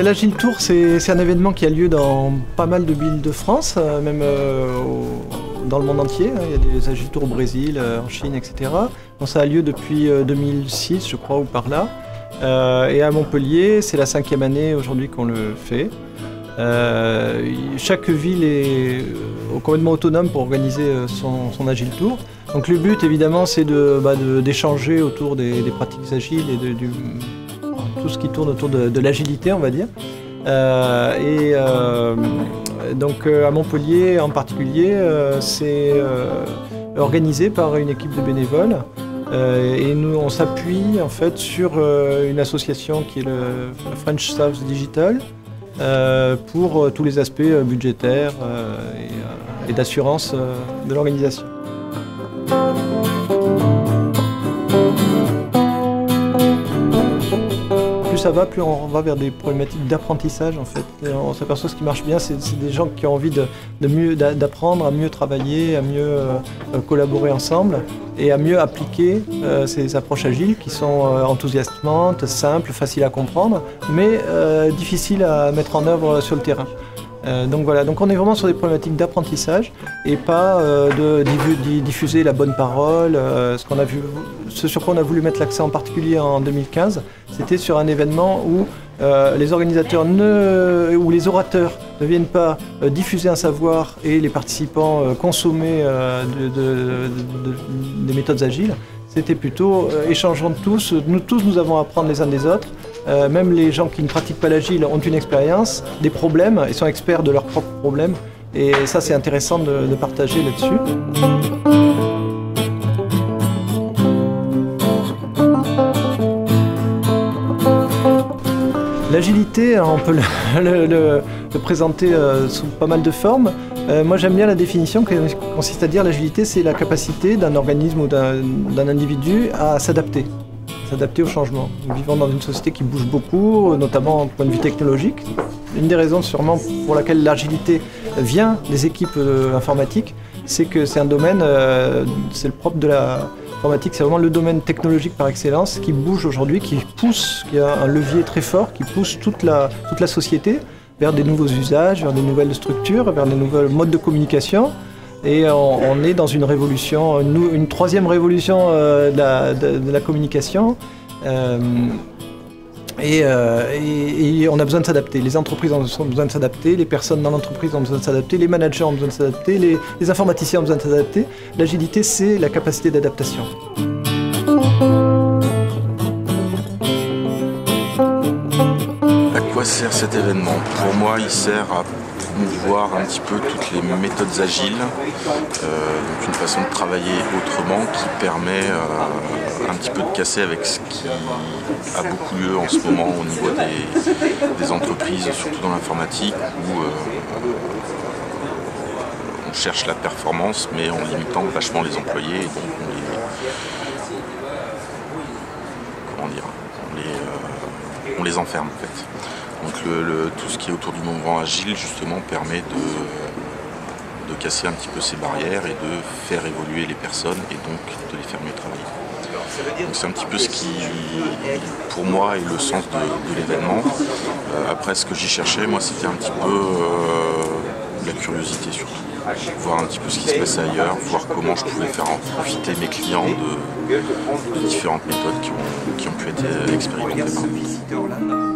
L'Agile Tour, c'est un événement qui a lieu dans pas mal de villes de France, même dans le monde entier. Il y a des Agile Tours au Brésil, en Chine, etc. Donc, ça a lieu depuis 2006, je crois, ou par là. Et à Montpellier, c'est la 5e année aujourd'hui qu'on le fait. Chaque ville est complètement autonome pour organiser son Agile Tour. Donc le but, évidemment, c'est d'échanger autour des pratiques agiles et tout ce qui tourne autour de l'agilité, on va dire. Donc à Montpellier en particulier, c'est organisé par une équipe de bénévoles. Et nous, on s'appuie en fait sur une association qui est le French South Digital pour tous les aspects budgétaires et d'assurance de l'organisation. Plus ça va, plus on va vers des problématiques d'apprentissage en fait. Et on s'aperçoit que ce qui marche bien, c'est des gens qui ont envie d'apprendre à mieux travailler, à mieux collaborer ensemble et à mieux appliquer ces approches agiles qui sont enthousiasmantes, simples, faciles à comprendre, mais difficiles à mettre en œuvre sur le terrain. Donc voilà, donc on est vraiment sur des problématiques d'apprentissage et pas de diffuser la bonne parole. Ce sur quoi on a voulu mettre l'accent en particulier en 2015, c'était sur un événement où les organisateurs ou les orateurs ne viennent pas diffuser un savoir et les participants consommer des méthodes agiles. C'était plutôt échangeons tous, nous avons à apprendre les uns des autres. Même les gens qui ne pratiquent pas l'agile ont une expérience, des problèmes, et sont experts de leurs propres problèmes. Et ça, c'est intéressant de partager là-dessus. L'agilité, on peut le présenter sous pas mal de formes. Moi, j'aime bien la définition qui consiste à dire l'agilité, c'est la capacité d'un organisme ou d'un individu à s'adapter au changement. Nous vivons dans une société qui bouge beaucoup, notamment au point de vue technologique. Une des raisons sûrement pour laquelle l'agilité vient des équipes informatiques, c'est que c'est un domaine, c'est le propre de l'informatique, c'est vraiment le domaine technologique par excellence qui bouge aujourd'hui, qui a un levier très fort, qui pousse toute la société vers des nouveaux usages, vers des nouvelles structures, vers des nouveaux modes de communication. Et on est dans une révolution, une troisième révolution de la communication. Et on a besoin de s'adapter. Les entreprises ont besoin de s'adapter, les personnes dans l'entreprise ont besoin de s'adapter, les managers ont besoin de s'adapter, les informaticiens ont besoin de s'adapter. L'agilité, c'est la capacité d'adaptation. À quoi sert cet événement? Pour moi, il sert à promouvoir un petit peu toutes les méthodes agiles, donc une façon de travailler autrement qui permet un petit peu de casser avec ce qui a beaucoup lieu en ce moment au niveau des entreprises, surtout dans l'informatique, où on cherche la performance mais en limitant vachement les employés, et donc on les enferme en fait. Donc tout ce qui est autour du mouvement agile justement permet de casser un petit peu ces barrières et de faire évoluer les personnes et donc de les faire mieux travailler. Donc c'est un petit peu ce qui, pour moi, est le sens de l'événement. Après, ce que j'y cherchais, moi, c'était un petit peu la curiosité surtout. Voir un petit peu ce qui se passait ailleurs, voir comment je pouvais faire en profiter mes clients de différentes méthodes qui ont pu être expérimentées par nous.